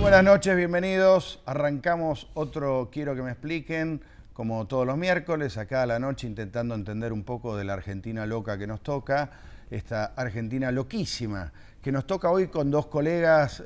Buenas noches, bienvenidos. Arrancamos otro Quiero que me expliquen, como todos los miércoles, acá a la noche intentando entender un poco de la Argentina loca que nos toca, esta Argentina loquísima, que nos toca hoy con dos colegas,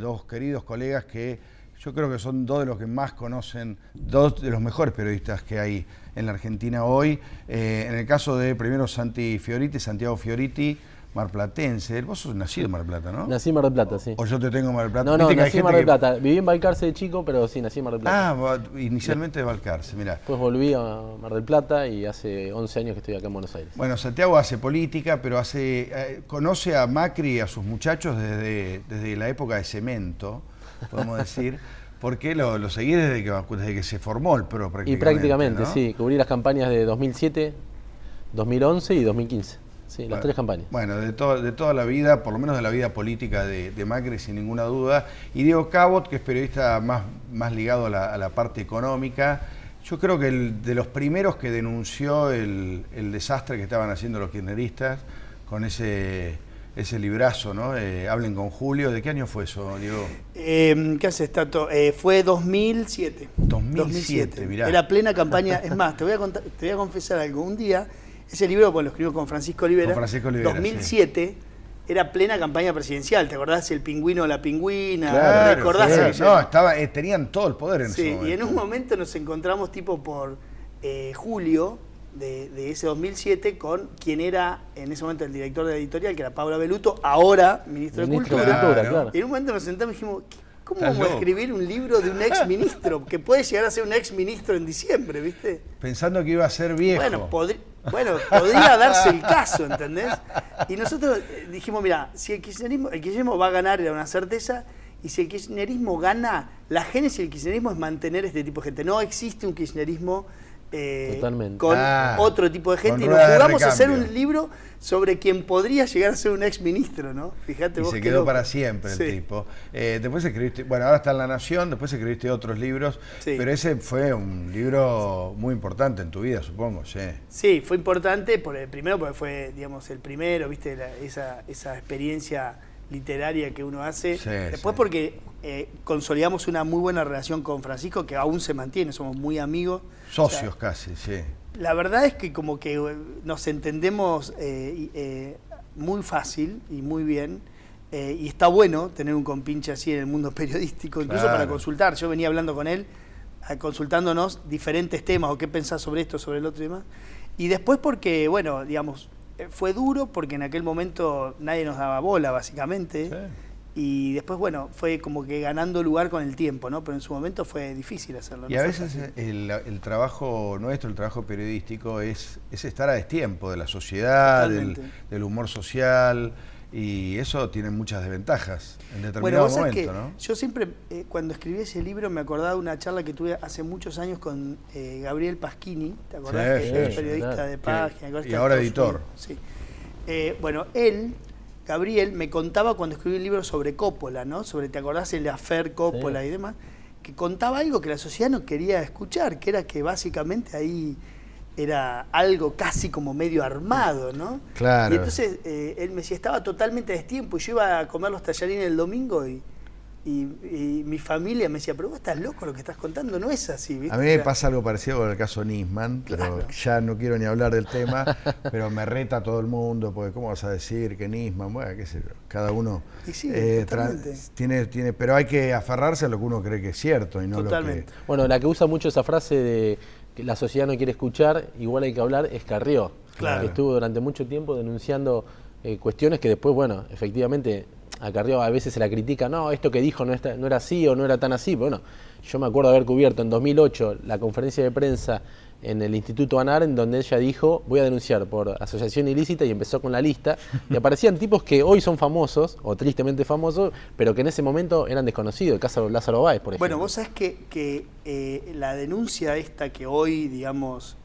dos queridos colegas que yo creo que son dos de los que más conocen, dos de los mejores periodistas que hay en la Argentina hoy. En el caso de primero Santiago Fioriti, marplatense. Vos sos nacido en Mar del Plata, ¿no? Nací en Mar del Plata, sí. O yo te tengo en Mar del Plata. No, nací en Mar del Plata. Viví en Balcarce de chico, pero sí, nací en Mar del Plata. Ah, inicialmente de Balcarce, mirá. Después volví a Mar del Plata y hace 11 años que estoy acá en Buenos Aires. Bueno, Santiago hace política, pero conoce a Macri y a sus muchachos desde la época de Cemento, podemos decir, porque lo seguí desde que se formó el PRO prácticamente. Y prácticamente, ¿no? sí. Cubrí las campañas de 2007, 2011 y 2015. Sí, las tres campañas. Bueno, de toda la vida, por lo menos de la vida política de Macri, sin ninguna duda. Y Diego Cabot, que es periodista más ligado a la parte económica. Yo creo que de los primeros que denunció el desastre que estaban haciendo los kirchneristas con ese librazo, ¿no? Hablen con Julio. ¿De qué año fue eso, Diego? ¿Qué haces, Tato? Fue 2007. 2007, mirá. Era plena campaña. Es más, te voy a confesar algo. Un día, ese libro lo escribimos con Francisco Olivera. Con Francisco Olivera, 2007 sí. Era plena campaña presidencial. ¿Te acordás? El pingüino o la pingüina. Claro, ¿Recordás? Sí. No, tenían todo el poder en ese momento. Y en un momento nos encontramos tipo por julio de ese 2007 con quien era en ese momento el director de la editorial, que era Paula Beluto, ahora ministro de Cultura. Claro. Y en un momento nos sentamos y dijimos, ¿cómo vamos a escribir un libro de un ex ministro? Que puede llegar a ser un ex ministro en diciembre, ¿viste? Pensando que iba a ser viejo. Bueno, podría darse el caso, ¿entendés? Y nosotros dijimos, mira, si el kirchnerismo va a ganar, era una certeza, y si el kirchnerismo gana, la génesis del kirchnerismo es mantener este tipo de gente. No existe un kirchnerismo con otro tipo de gente, y nos jugamos a hacer un libro sobre quien podría llegar a ser un ex ministro, ¿no? Fíjate vos. Se quedó para siempre el tipo. Después escribiste, bueno, ahora está en La Nación, después escribiste otros libros, pero ese fue un libro muy importante en tu vida, supongo, sí. Sí, fue importante, primero porque fue, digamos, el primero, viste, esa experiencia literaria que uno hace. Después porque consolidamos una muy buena relación con Francisco, que aún se mantiene, somos muy amigos. Socios casi, sí. La verdad es que como que nos entendemos muy fácil y muy bien, y está bueno tener un compinche así en el mundo periodístico, incluso para consultar. Yo venía hablando con él, consultándonos diferentes temas, o qué pensás sobre esto, sobre el otro y demás. Y después porque, bueno, digamos, fue duro porque en aquel momento nadie nos daba bola, básicamente. Sí. Y después, bueno, fue como que ganando lugar con el tiempo, ¿no? Pero en su momento fue difícil hacerlo. Y a veces el trabajo nuestro, el trabajo periodístico, es estar a destiempo de la sociedad, del humor social, y eso tiene muchas desventajas en determinado momento, ¿no? Yo siempre, cuando escribí ese libro, me acordaba de una charla que tuve hace muchos años con Gabriel Paschini, ¿te acordás? Que es periodista de Página. Y ahora editor. Sí. Bueno, Gabriel me contaba cuando escribí el libro sobre Coppola, ¿no? ¿Te acordás el affair Coppola y demás? Que contaba algo que la sociedad no quería escuchar, que era que básicamente ahí era algo casi como medio armado, ¿no? Claro. Y entonces él me decía, estaba totalmente a destiempo, y yo iba a comer los tallarines el domingo y mi familia me decía, pero vos estás loco, lo que estás contando no es así, ¿viste? A mí me pasa algo parecido con el caso Nisman, pero ya no quiero ni hablar del tema, pero me reta todo el mundo, porque ¿cómo vas a decir que Nisman? Bueno, qué sé yo, cada uno tiene, pero hay que aferrarse a lo que uno cree que es cierto y no lo que... Bueno, la que usa mucho esa frase de que la sociedad no quiere escuchar, igual hay que hablar, es Carrió. Claro. Que estuvo durante mucho tiempo denunciando cuestiones que después, bueno, efectivamente... A Carrió a veces se la critica, no, esto que dijo no era así o no era tan así. Pero bueno, yo me acuerdo haber cubierto en 2008 la conferencia de prensa en el Instituto ANAR, en donde ella dijo, voy a denunciar por asociación ilícita, y empezó con la lista, y aparecían tipos que hoy son famosos, o tristemente famosos, pero que en ese momento eran desconocidos, el caso de Lázaro Báez, por ejemplo. Bueno, vos sabés que la denuncia esta que hoy, digamos,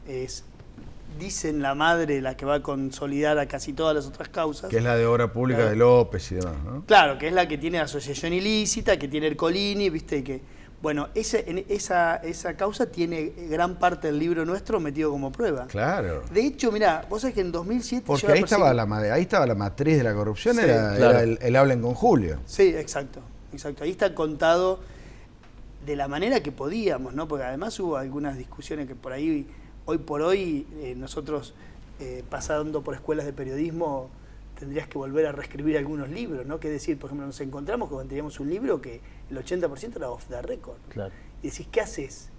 dicen la madre, la que va a consolidar a casi todas las otras causas. Que es la de obra pública de López y demás, ¿no? Claro, que es la que tiene asociación ilícita, que tiene Ercolini, viste, que... Bueno, esa causa tiene gran parte del libro nuestro metido como prueba. Claro. De hecho, mirá, vos sabés que en 2007... Porque ahí estaba la matriz de la corrupción, sí, era el hablen con Julio. Sí, exacto. exacto. Ahí está contado de la manera que podíamos, ¿no? Porque además hubo algunas discusiones que por ahí, hoy por hoy, nosotros pasando por escuelas de periodismo, tendrías que volver a reescribir algunos libros, ¿no? Que decir, por ejemplo, nos encontramos cuando teníamos un libro que el 80% era off the record. Claro. Y decís, ¿qué haces?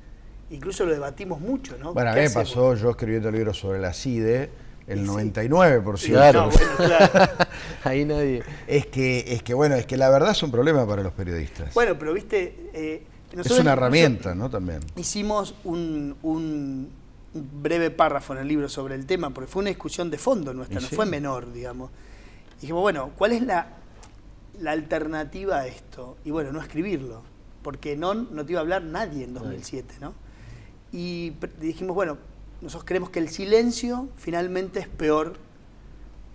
Incluso lo debatimos mucho, ¿no? Bueno, a mí me pasó, yo escribiendo libros sobre la CIDE, el 99%. Sí, claro. No, bueno, claro. Ahí nadie... Es que la verdad es un problema para los periodistas. Bueno, pero viste... es una herramienta, ¿no? También. Hicimos un breve párrafo en el libro sobre el tema, porque fue una discusión de fondo nuestra, no fue menor, digamos. Y dijimos, bueno, ¿cuál es la alternativa a esto? Y bueno, no escribirlo, porque no te iba a hablar nadie en 2007, ¿no? Y dijimos, bueno, nosotros creemos que el silencio finalmente es peor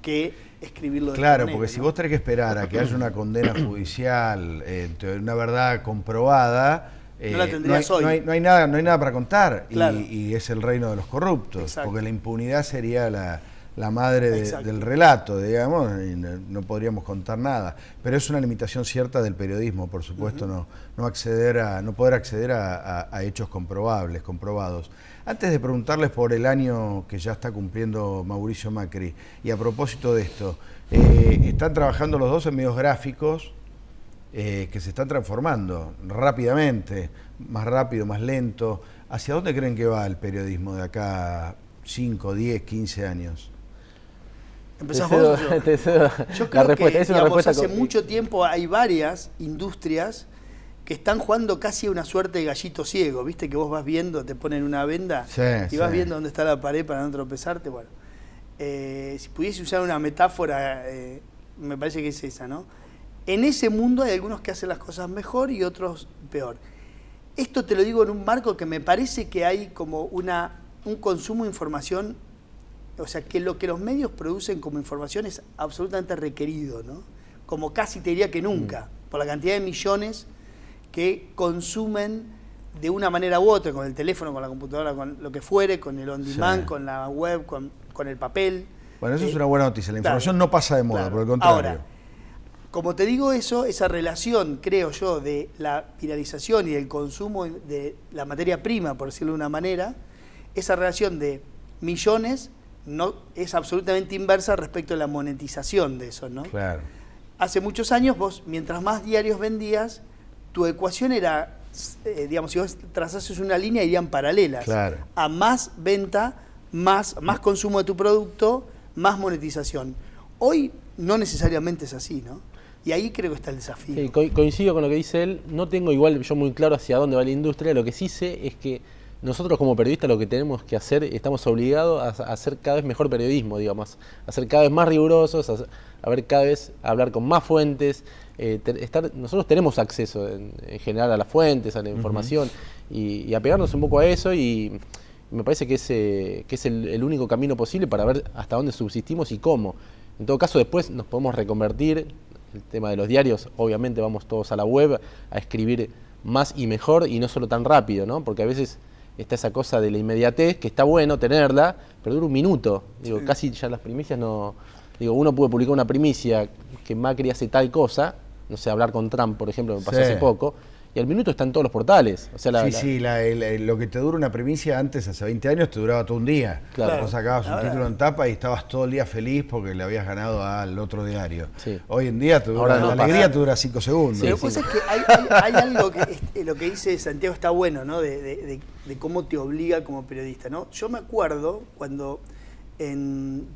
que escribirlo de Claro, manera, porque ¿no? si vos tenés que esperar a que haya una condena judicial, una verdad comprobada, no la tendrías hoy. No hay nada para contar. Claro. Y es el reino de los corruptos. Exacto. Porque la impunidad sería la madre del relato, digamos, y no podríamos contar nada. Pero es una limitación cierta del periodismo, por supuesto, no poder acceder a hechos comprobados. Antes de preguntarles por el año que ya está cumpliendo Mauricio Macri, y a propósito de esto, están trabajando los dos en medios gráficos que se están transformando rápidamente, más rápido, más lento. ¿Hacia dónde creen que va el periodismo de acá 5, 10, 15 años? ¿Empezás vos? Yo creo respuesta, que es una respuesta hace mucho tiempo hay varias industrias que están jugando casi a una suerte de gallito ciego, ¿viste? Que vos vas viendo, te ponen una venda y vas viendo dónde está la pared para no tropezarte. Bueno, si pudiese usar una metáfora, me parece que es esa, ¿no? En ese mundo hay algunos que hacen las cosas mejor y otros peor. Esto te lo digo en un marco que me parece que hay como un consumo de información, o sea, que lo que los medios producen como información es absolutamente requerido, ¿no? Como casi te diría que nunca, por la cantidad de millones que consumen de una manera u otra, con el teléfono, con la computadora, con lo que fuere, con el on demand, con la web, con el papel. Bueno, eso es una buena noticia. La información no pasa de moda, por el contrario. Ahora, como te digo eso, esa relación, creo yo, de la viralización y del consumo de la materia prima, por decirlo de una manera, esa relación de millones no es absolutamente inversa respecto a la monetización de eso, ¿no? Claro. Hace muchos años vos, mientras más diarios vendías, tu ecuación era, digamos, si vos trazases una línea, irían paralelas. Claro. A más venta, más consumo de tu producto, más monetización. Hoy no necesariamente es así, ¿no? Y ahí creo que está el desafío. Sí, coincido con lo que dice él. No tengo igual yo muy claro hacia dónde va la industria. Lo que sí sé es que nosotros como periodistas lo que tenemos que hacer, estamos obligados a hacer cada vez mejor periodismo, digamos, a ser cada vez más rigurosos, a ver cada vez, a hablar con más fuentes. Nosotros tenemos acceso en general a las fuentes, a la información, y apegarnos un poco a eso, y me parece que es el único camino posible para ver hasta dónde subsistimos y cómo. En todo caso, después nos podemos reconvertir. El tema de los diarios, obviamente vamos todos a la web a escribir más y mejor y no solo tan rápido, ¿no? Porque a veces está esa cosa de la inmediatez, que está bueno tenerla, pero dura un minuto. Digo, sí. Casi ya las primicias no... Digo, uno puede publicar una primicia que Macri hace tal cosa, no sé, hablar con Trump, por ejemplo, me pasó hace poco, y al minuto está en todos los portales. O sea, lo que te dura una primicia antes, hace 20 años, te duraba todo un día. Claro. Vos sacabas un título en tapa y estabas todo el día feliz porque le habías ganado al otro diario. Sí. Hoy en día la alegría te dura 5 segundos. Sí, lo que pasa es que hay algo que lo que dice Santiago está bueno, ¿no? De cómo te obliga como periodista, ¿no? Yo me acuerdo cuando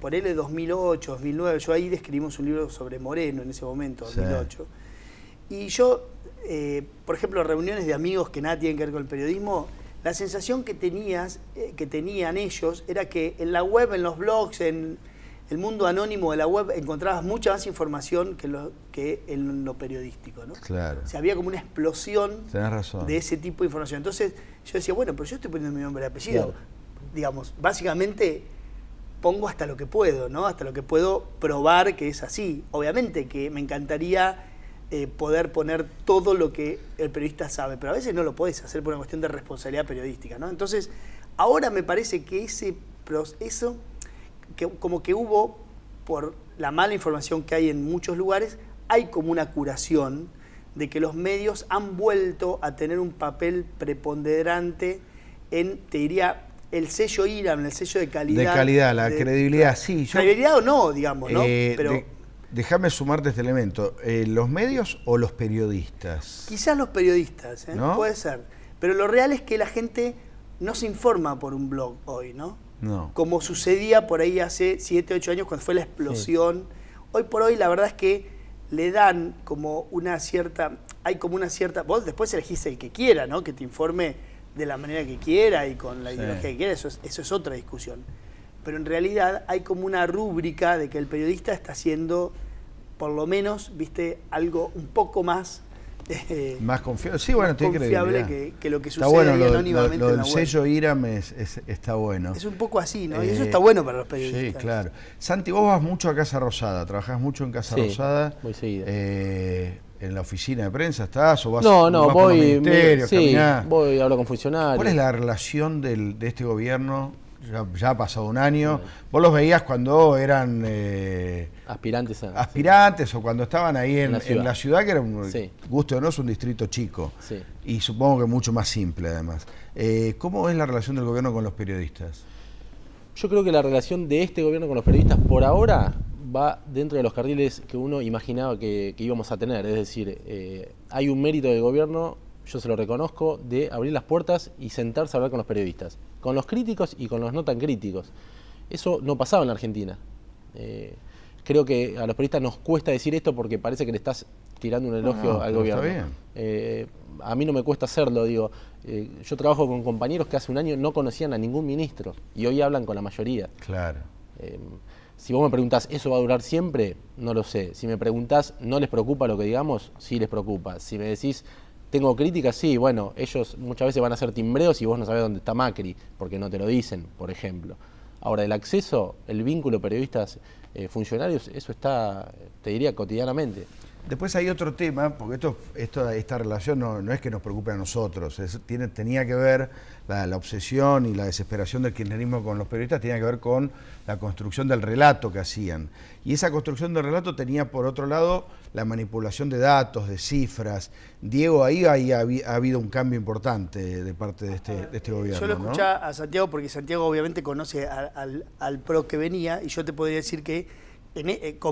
por él de 2008, 2009, yo ahí escribimos un libro sobre Moreno en ese momento, 2008. Sí. Y yo, por ejemplo, reuniones de amigos que nada tienen que ver con el periodismo, la sensación que tenían ellos era que en la web, en los blogs, en el mundo anónimo de la web, encontrabas mucha más información que en lo periodístico, ¿no? Claro. O sea, había como una explosión de ese tipo de información. Entonces yo decía, bueno, pero yo estoy poniendo mi nombre y apellido. Claro. Digamos, básicamente pongo hasta lo que puedo, ¿no? Hasta lo que puedo probar que es así. Obviamente que me encantaría poder poner todo lo que el periodista sabe, pero a veces no lo podés hacer por una cuestión de responsabilidad periodística, ¿no? Entonces, ahora me parece que ese proceso, como que hubo, por la mala información que hay en muchos lugares, hay como una curación de que los medios han vuelto a tener un papel preponderante en, te diría, el sello IRAM, el sello de calidad. De calidad, la credibilidad, sí. Credibilidad o no, digamos, ¿no? Pero déjame sumarte este elemento. ¿Los medios o los periodistas? Quizás los periodistas, ¿No? Puede ser. Pero lo real es que la gente no se informa por un blog hoy, ¿no? No. Como sucedía por ahí hace 7, 8 años cuando fue la explosión. Sí. Hoy por hoy la verdad es que le dan como una cierta, vos después elegís el que quiera, ¿no? Que te informe de la manera que quiera y con la ideología que quiera, eso es otra discusión. Pero en realidad hay como una rúbrica de que el periodista está haciendo, por lo menos, viste, algo un poco más más confiable, sí, bueno, tiene confiable que lo que sucede bueno, anónimamente lo en la del web. sello IRAM está bueno. Es un poco así, ¿no? Y eso está bueno para los periodistas. Sí, claro. Santi, vos vas mucho a Casa Rosada, trabajás mucho en Casa Rosada. Muy seguido. ¿En la oficina de prensa estás o vas, vas voy, por los ministerios, caminás? Voy, hablo con funcionarios. ¿Cuál es la relación de este gobierno? Ya ha pasado un año. Vos los veías cuando eran aspirantes o cuando estaban ahí en la ciudad, que era un gusto o no, es un distrito chico. Sí. Y supongo que mucho más simple además. ¿Cómo es la relación del gobierno con los periodistas? Yo creo que la relación de este gobierno con los periodistas por ahora va dentro de los carriles que uno imaginaba que íbamos a tener. Es decir, hay un mérito del gobierno, yo se lo reconozco, de abrir las puertas y sentarse a hablar con los periodistas, con los críticos y con los no tan críticos. Eso no pasaba en la Argentina. Creo que a los periodistas nos cuesta decir esto porque parece que le estás tirando un elogio al gobierno. Está bien. A mí no me cuesta hacerlo, digo. Yo trabajo con compañeros que hace un año no conocían a ningún ministro y hoy hablan con la mayoría. Claro. Si vos me preguntás, ¿eso va a durar siempre? No lo sé. Si me preguntás, ¿no les preocupa lo que digamos? Sí les preocupa. Si me decís, ¿tengo críticas? Sí, bueno, ellos muchas veces van a hacer timbreos y vos no sabés dónde está Macri, porque no te lo dicen, por ejemplo. Ahora, el acceso, el vínculo periodistas, funcionarios, eso está, te diría, cotidianamente. Después hay otro tema, porque esta relación no es que nos preocupe a nosotros, tenía que ver, la obsesión y la desesperación del kirchnerismo con los periodistas tenía que ver con la construcción del relato que hacían. Y esa construcción del relato tenía, por otro lado, la manipulación de datos, de cifras. Diego, ahí ha habido un cambio importante de parte de este gobierno. Yo lo escuchaba a Santiago, porque Santiago obviamente conoce al PRO que venía, y yo te podría decir que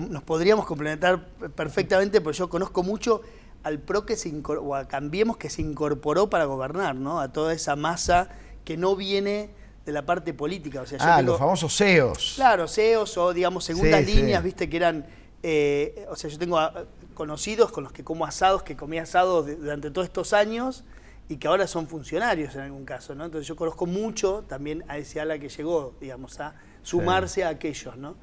nos podríamos complementar perfectamente, porque yo conozco mucho al PRO que o a Cambiemos que se incorporó para gobernar, ¿no? A toda esa masa que no viene de la parte política. O sea, los famosos CEOs. Claro, CEOs o digamos segundas líneas, viste, que eran, o sea, yo tengo conocidos con los que como asados, que comí asados durante todos estos años y que ahora son funcionarios en algún caso, ¿no? Entonces yo conozco mucho también a ese ala que llegó, digamos, a sumarse a aquellos, ¿no?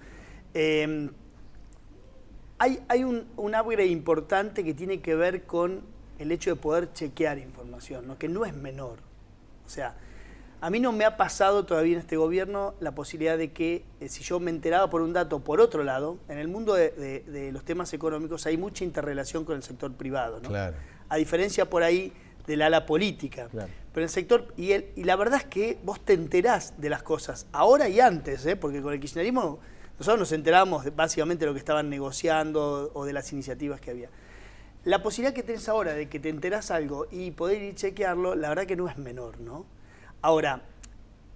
Hay un upgrade importante que tiene que ver con el hecho de poder chequear información, ¿no? Que no es menor. O sea, a mí no me ha pasado todavía en este gobierno la posibilidad de que si yo me enteraba por un dato, por otro lado, en el mundo de los temas económicos hay mucha interrelación con el sector privado, ¿no? Claro. A diferencia por ahí del ala política. Claro. Pero el sector, y la verdad es que vos te enterás de las cosas, ahora y antes, porque con el kirchnerismo nosotros nos enterábamos básicamente de lo que estaban negociando o de las iniciativas que había. La posibilidad que tenés ahora de que te enterás algo y poder ir a chequearlo, la verdad que no es menor, ¿no? Ahora,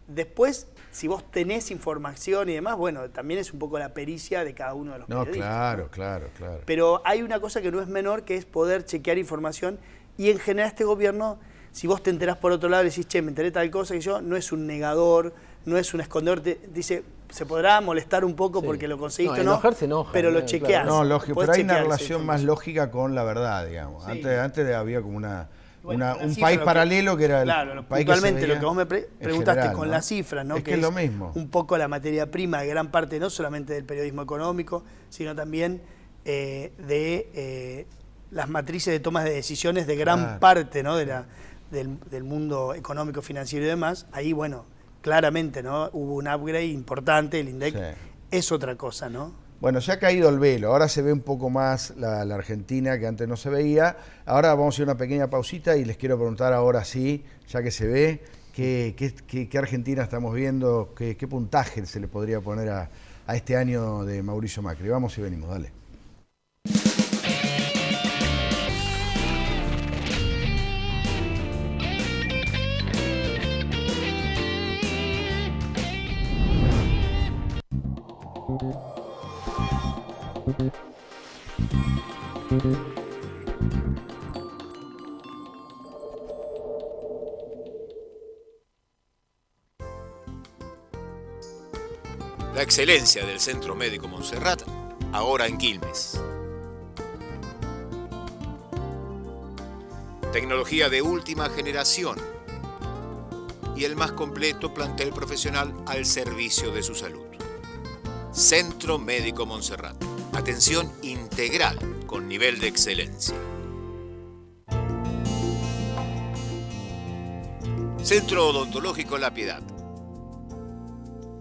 después, si vos tenés información y demás, bueno, también es un poco la pericia de cada uno de los periodistas. No, claro. Pero hay una cosa que no es menor, que es poder chequear información, y en general este gobierno, si vos te enterás por otro lado y decís, che, me enteré tal cosa, que yo, no es un negador, no es un escondedor, dice, se podrá molestar un poco porque lo conseguiste, ¿no? Enojarse enoja, pero lo chequeás. Claro. No, lógico, pero hay una relación más lógica con la verdad, digamos. Sí. Antes había como un país paralelo que era el país puntualmente que lo que vos me preguntaste general, con las cifras, ¿no? Es que es lo mismo. Un poco la materia prima de gran parte, no solamente del periodismo económico, sino también de las matrices de tomas de decisiones de gran parte, ¿no? del mundo económico, financiero y demás. Ahí, bueno, claramente, ¿no? Hubo un upgrade importante, el INDEC es otra cosa, ¿no? Bueno, se ha caído el velo, ahora se ve un poco más la Argentina que antes no se veía. Ahora vamos a hacer una pequeña pausita y les quiero preguntar ahora sí, ya que se ve, ¿qué Argentina estamos viendo? ¿Qué puntaje se le podría poner a este año de Mauricio Macri? Vamos y venimos, dale. La excelencia del Centro Médico Montserrat, ahora en Quilmes. Tecnología de última generación y el más completo plantel profesional al servicio de su salud. Centro Médico Montserrat. Atención integral con nivel de excelencia. Centro Odontológico La Piedad.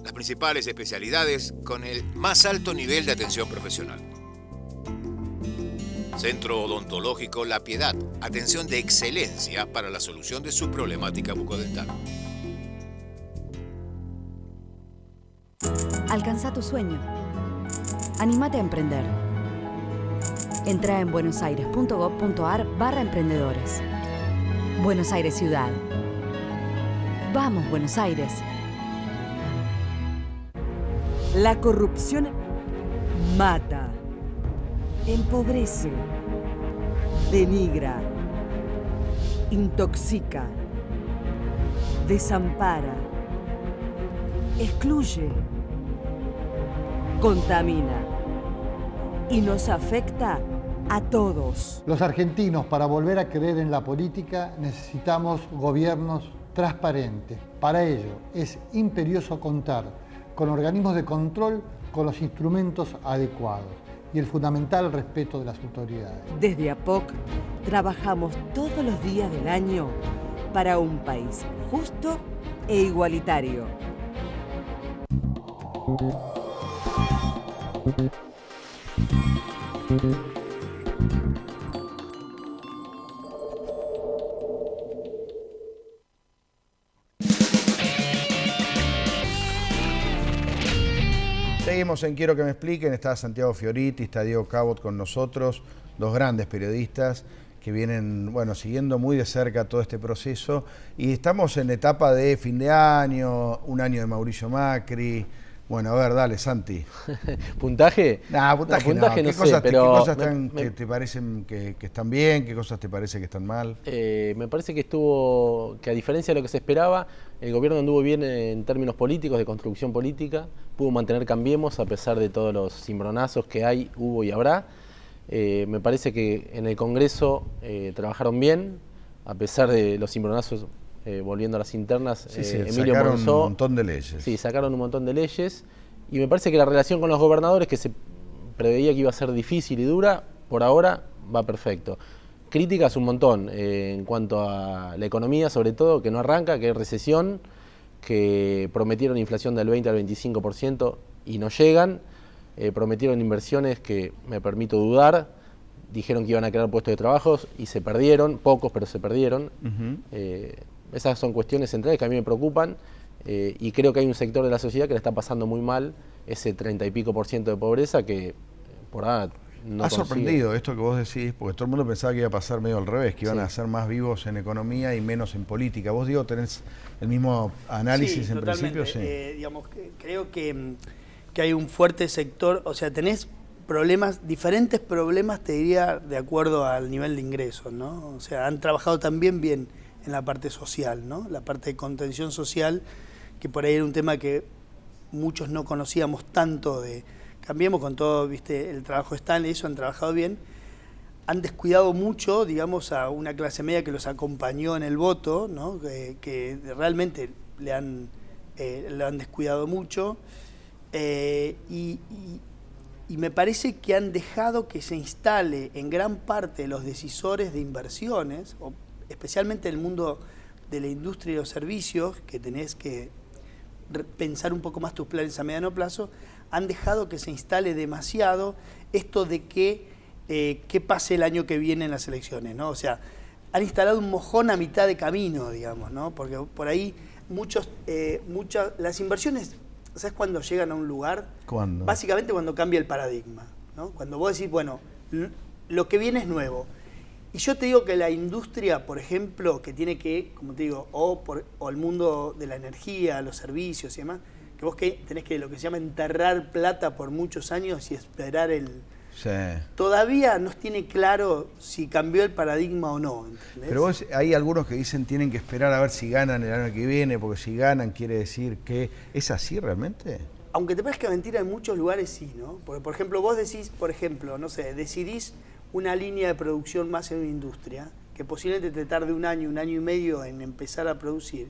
Las principales especialidades con el más alto nivel de atención profesional. Centro Odontológico La Piedad. Atención de excelencia para la solución de su problemática bucodental. Alcanza tu sueño. Anímate a emprender. Entra en buenosaires.gov.ar/emprendedores. Buenos Aires Ciudad. Vamos, Buenos Aires. La corrupción mata, empobrece, denigra, intoxica, desampara, excluye, contamina y nos afecta a todos. Los argentinos, para volver a creer en la política, necesitamos gobiernos transparentes. Para ello es imperioso contar con organismos de control con los instrumentos adecuados y el fundamental respeto de las autoridades. Desde APOC trabajamos todos los días del año para un país justo e igualitario. Seguimos en Quiero que me expliquen. Está Santiago Fioriti, está Diego Cabot con nosotros, dos grandes periodistas que vienen, bueno, siguiendo muy de cerca todo este proceso. Y estamos en etapa de fin de año, un año de Mauricio Macri. Bueno, a ver, dale, Santi. ¿Puntaje? Nah, puntaje no. ¿Qué cosas ¿Qué cosas te parecen que están bien? ¿Qué cosas te parece que están mal? Me parece que a diferencia de lo que se esperaba, el gobierno anduvo bien en términos políticos, de construcción política, pudo mantener Cambiemos a pesar de todos los cimbronazos que hay, hubo y habrá. Me parece que en el Congreso trabajaron bien, a pesar de los cimbronazos. Volviendo a las internas, Emilio sacaron Monzó, un montón de leyes. Sí, sacaron un montón de leyes y me parece que la relación con los gobernadores, que se preveía que iba a ser difícil y dura, por ahora va perfecto. Críticas un montón en cuanto a la economía, sobre todo, que no arranca, que hay recesión, que prometieron inflación del 20 al 25% y no llegan, prometieron inversiones que me permito dudar, dijeron que iban a crear puestos de trabajo y se perdieron, pocos, pero se perdieron. Esas son cuestiones centrales que a mí me preocupan y creo que hay un sector de la sociedad que le está pasando muy mal ese 30 y pico % de pobreza que por ahora no Ha consigue. sorprendido esto que vos decís, porque todo el mundo pensaba que iba a pasar medio al revés, que iban a ser más vivos en economía y menos en política. ¿Vos, Diego, tenés el mismo análisis en principio? Sí, digamos, creo que hay un fuerte sector, o sea, tenés diferentes problemas, te diría, de acuerdo al nivel de ingresos, ¿no? O sea, han trabajado también bien en la parte social, ¿no? La parte de contención social, que por ahí era un tema que muchos no conocíamos tanto de Cambiemos con todo, viste, el trabajo de Stanley, eso han trabajado bien. Han descuidado mucho, digamos, a una clase media que los acompañó en el voto, ¿no? Que realmente lo han descuidado mucho. Y me parece que han dejado que se instale en gran parte de los decisores de inversiones, especialmente en el mundo de la industria y los servicios, que tenés que pensar un poco más tus planes a mediano plazo, han dejado que se instale demasiado esto de que qué pase el año que viene en las elecciones, ¿no? O sea, han instalado un mojón a mitad de camino, digamos, ¿no? Porque por ahí las inversiones, ¿sabes cuándo llegan a un lugar? ¿Cuándo? Básicamente cuando cambia el paradigma, ¿no? Cuando vos decís, bueno, lo que viene es nuevo. Y yo te digo que la industria, por ejemplo, que tiene que, como te digo, o el mundo de la energía, los servicios y demás, que vos tenés que lo que se llama enterrar plata por muchos años y esperar el... Sí. Todavía no tiene claro si cambió el paradigma o no, ¿entendés? Pero vos, hay algunos que dicen tienen que esperar a ver si ganan el año que viene, porque si ganan quiere decir que... ¿Es así realmente? Aunque te parezca mentira, en muchos lugares sí, ¿no? Porque, por ejemplo, vos decís, no sé, decidís una línea de producción más en una industria, que posiblemente te tarde un año y medio en empezar a producir,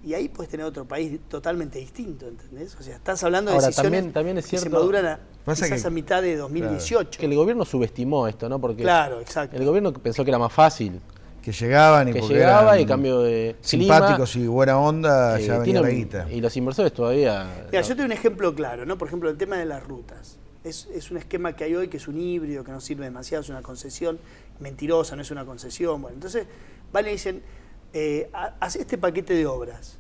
y ahí puedes tener otro país totalmente distinto, ¿entendés? O sea, estás hablando de decisiones también es cierto, que se maduran quizás a mitad de 2018. Claro, que el gobierno subestimó esto, ¿no? Porque claro, exacto. El gobierno pensó que era más fácil. Que llegaban y que porque llegaba eran y cambio de simpáticos clima, y buena onda, ya venía la guita. Y los inversores todavía... Mira, yo tengo un ejemplo claro, ¿no? Por ejemplo, el tema de las rutas. Es un esquema que hay hoy que es un híbrido, que no sirve demasiado, es una concesión mentirosa, no es una concesión. Bueno, entonces van y dicen, haz este paquete de obras,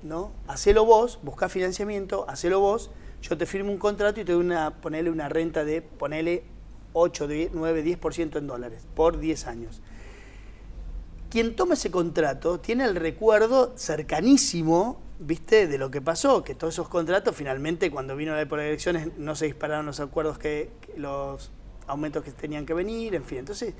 ¿no? Hacelo vos, buscá financiamiento, hacelo vos, yo te firmo un contrato y te doy ponele una renta de, ponele 8, 9, 10% en dólares por 10 años. Quien toma ese contrato tiene el recuerdo cercanísimo, ¿viste?, de lo que pasó, que todos esos contratos finalmente cuando vino la época de elecciones no se dispararon los acuerdos, los aumentos que tenían que venir, en fin. Entonces,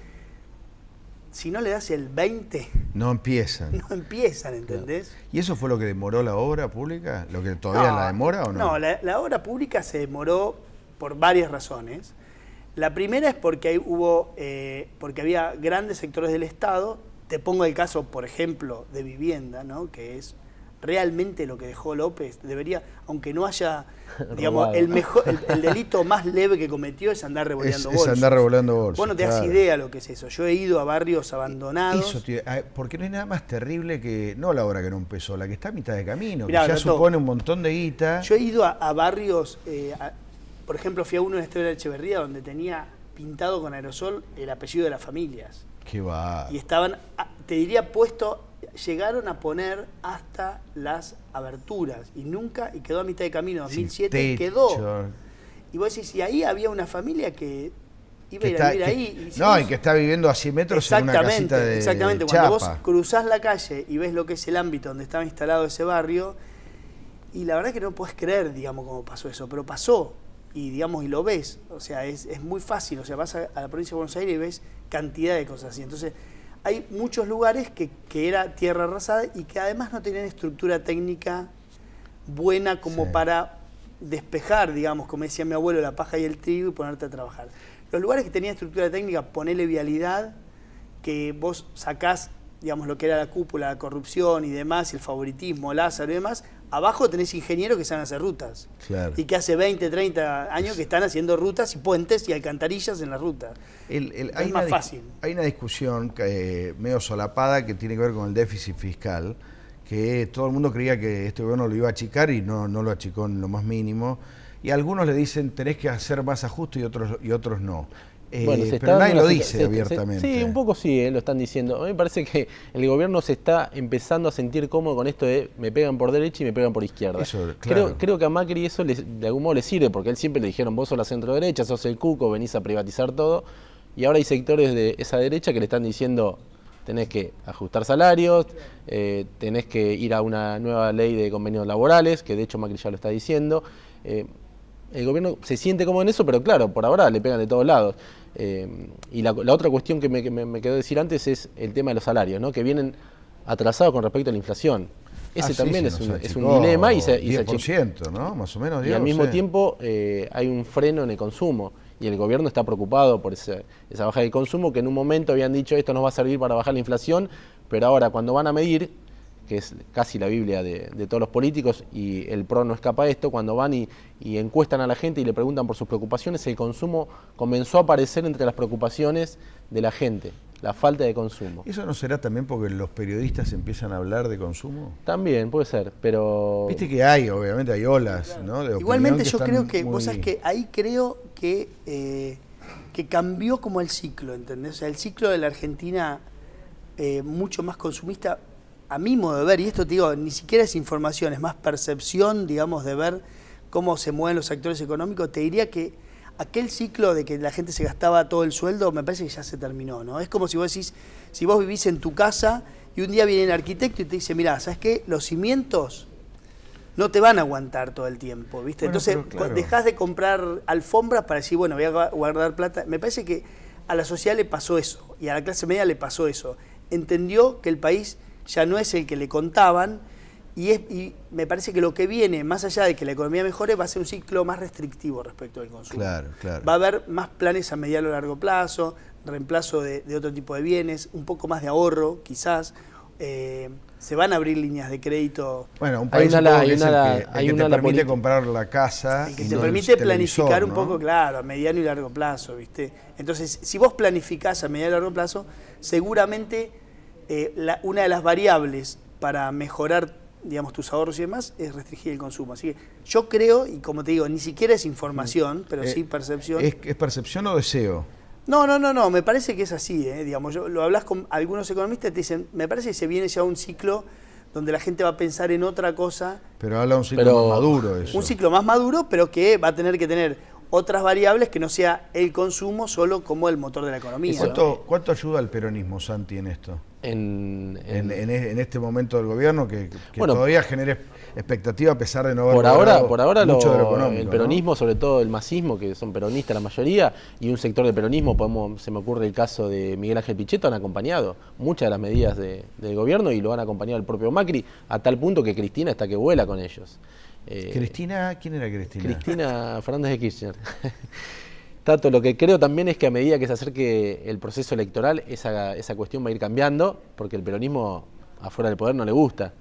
si no le das el 20... No empiezan. No empiezan, ¿entendés? Claro. ¿Y eso fue lo que demoró la obra pública? ¿Lo que todavía la demora o no? No, la obra pública se demoró por varias razones. La primera es porque porque había grandes sectores del Estado. Te pongo el caso, por ejemplo, de vivienda, ¿no? Que es realmente lo que dejó López. Debería, aunque no haya, digamos, el delito más leve que cometió es andar revoleando bolsos. Es andar revoleando bolsos. Vos no te das idea lo que es eso. Yo he ido a barrios abandonados. Eso, tío, porque no hay nada más terrible que, no la obra que no empezó, la que está a mitad de camino, Mirá, que ya Roto, supone un montón de guita. Yo he ido a barrios, por ejemplo, fui a uno en Esteban Echeverría donde tenía pintado con aerosol el apellido de las familias. Qué va. Y estaban, te diría, llegaron a poner hasta las aberturas y quedó a mitad de camino, 2007 quedó. Y vos decís, y ahí había una familia que iba a ir a vivir ahí. Y que está viviendo a 100 metros en una casita de exactamente, chapa. Cuando vos cruzás la calle y ves lo que es el ámbito donde estaba instalado ese barrio, y la verdad que no podés creer, digamos, cómo pasó eso, pero pasó. Y digamos, y lo ves, o sea, es muy fácil, o sea, vas a la provincia de Buenos Aires y ves cantidad de cosas así. Entonces, hay muchos lugares que era tierra arrasada y que además no tenían estructura técnica buena como para despejar, digamos, como decía mi abuelo, la paja y el trigo y ponerte a trabajar. Los lugares que tenían estructura técnica, ponele vialidad, que vos sacás, digamos, lo que era la cúpula, la corrupción y demás, y el favoritismo, Lázaro y demás, abajo tenés ingenieros que saben hacer rutas. Claro. Y que hace 20, 30 años que están haciendo rutas y puentes y alcantarillas en la ruta. Es más fácil. Hay una discusión medio solapada que tiene que ver con el déficit fiscal, que todo el mundo creía que este gobierno lo iba a achicar y no lo achicó en lo más mínimo. Y algunos le dicen tenés que hacer más ajuste y otros no. Pero nadie lo dice abiertamente. Sí, un poco sí, lo están diciendo. A mí me parece que el gobierno se está empezando a sentir cómodo con esto de me pegan por derecha y me pegan por izquierda. Eso, claro. Creo que a Macri eso de algún modo le sirve, porque él siempre le dijeron vos sos la centro derecha, sos el cuco, venís a privatizar todo. Y ahora hay sectores de esa derecha que le están diciendo tenés que ajustar salarios, tenés que ir a una nueva ley de convenios laborales, que de hecho Macri ya lo está diciendo. El gobierno se siente como en eso, pero claro, por ahora le pegan de todos lados. Y la otra cuestión que me quedó decir antes es el tema de los salarios, ¿no? Que vienen atrasados con respecto a la inflación. Ese también es un dilema. 10%, ¿no? Más o menos. Y al mismo tiempo hay un freno en el consumo. Y el gobierno está preocupado por esa baja del consumo, que en un momento habían dicho esto nos va a servir para bajar la inflación, pero ahora cuando van a medir, que es casi la Biblia de todos los políticos, y el PRO no escapa a esto, cuando van y encuestan a la gente y le preguntan por sus preocupaciones, el consumo comenzó a aparecer entre las preocupaciones de la gente, la falta de consumo. ¿Eso no será también porque los periodistas empiezan a hablar de consumo? También, puede ser, pero... Viste que obviamente hay olas, ¿no? De igualmente yo creo que, vos sabés que ahí creo que cambió como el ciclo, ¿entendés? O sea, el ciclo de la Argentina mucho más consumista, a mi modo de ver, y esto te digo, ni siquiera es información, es más percepción, digamos, de ver cómo se mueven los actores económicos, te diría que aquel ciclo de que la gente se gastaba todo el sueldo, me parece que ya se terminó, ¿no? Es como si vos decís, si vos vivís en tu casa y un día viene el arquitecto y te dice, mirá, ¿sabes qué? Los cimientos no te van a aguantar todo el tiempo, ¿viste? Bueno, Entonces pero claro. dejás de comprar alfombras para decir, bueno, voy a guardar plata. Me parece que a la sociedad le pasó eso y a la clase media le pasó eso. Entendió que el país ya no es el que le contaban y me parece que lo que viene, más allá de que la economía mejore, va a ser un ciclo más restrictivo respecto del consumo. Claro. Va a haber más planes a mediano o largo plazo, reemplazo de otro tipo de bienes, un poco más de ahorro, quizás. Se van a abrir líneas de crédito. Bueno, un país que te permite política. comprar la casa. Que y te no permite el planificar televisor, un ¿no? poco, claro, a mediano y largo plazo, ¿viste? Entonces, si vos planificás a mediano y largo plazo, seguramente una de las variables para mejorar, digamos, tus ahorros y demás es restringir el consumo. Así que yo creo, y como te digo, ni siquiera es información, pero sí percepción. ¿Es percepción o deseo? No, me parece que es así, digamos, lo hablas con algunos economistas y te dicen, me parece que se viene ya un ciclo donde la gente va a pensar en otra cosa. Pero habla de un ciclo más maduro eso. Un ciclo más maduro, pero que va a tener que tener otras variables que no sea el consumo solo como el motor de la economía. ¿Cuánto ayuda al peronismo, Santi, en esto? En este momento del gobierno que bueno, todavía genere expectativa a pesar de no haber por ahora mucho de lo económico, el peronismo, ¿no? Sobre todo el masismo, que son peronistas la mayoría, y un sector de peronismo, se me ocurre el caso de Miguel Ángel Pichetto, han acompañado muchas de las medidas del gobierno y lo han acompañado el propio Macri, a tal punto que Cristina está que vuela con ellos. ¿Cristina? ¿Quién era Cristina? Cristina Fernández de Kirchner. Tato, lo que creo también es que a medida que se acerque el proceso electoral, esa cuestión va a ir cambiando, porque el peronismo afuera del poder no le gusta.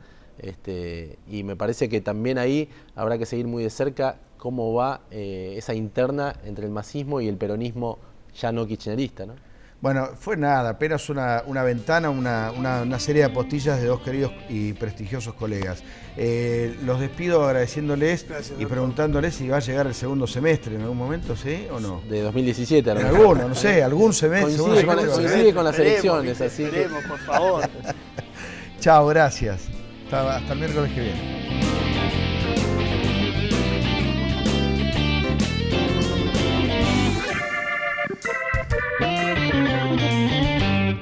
Y me parece que también ahí habrá que seguir muy de cerca cómo va esa interna entre el masismo y el peronismo ya no kirchnerista, ¿no? Bueno, fue nada, apenas una ventana, una serie de apostillas de dos queridos y prestigiosos colegas. Los despido agradeciéndoles y preguntándoles si va a llegar el segundo semestre en algún momento, ¿sí o no? De 2017 a lo En mejor. alguno, no sé, algún semestre. Coincide con las elecciones, ¿viste? así que... Esperemos, por favor. Chao, gracias. Hasta el miércoles que viene.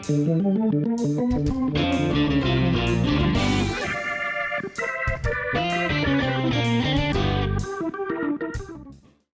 Thank you.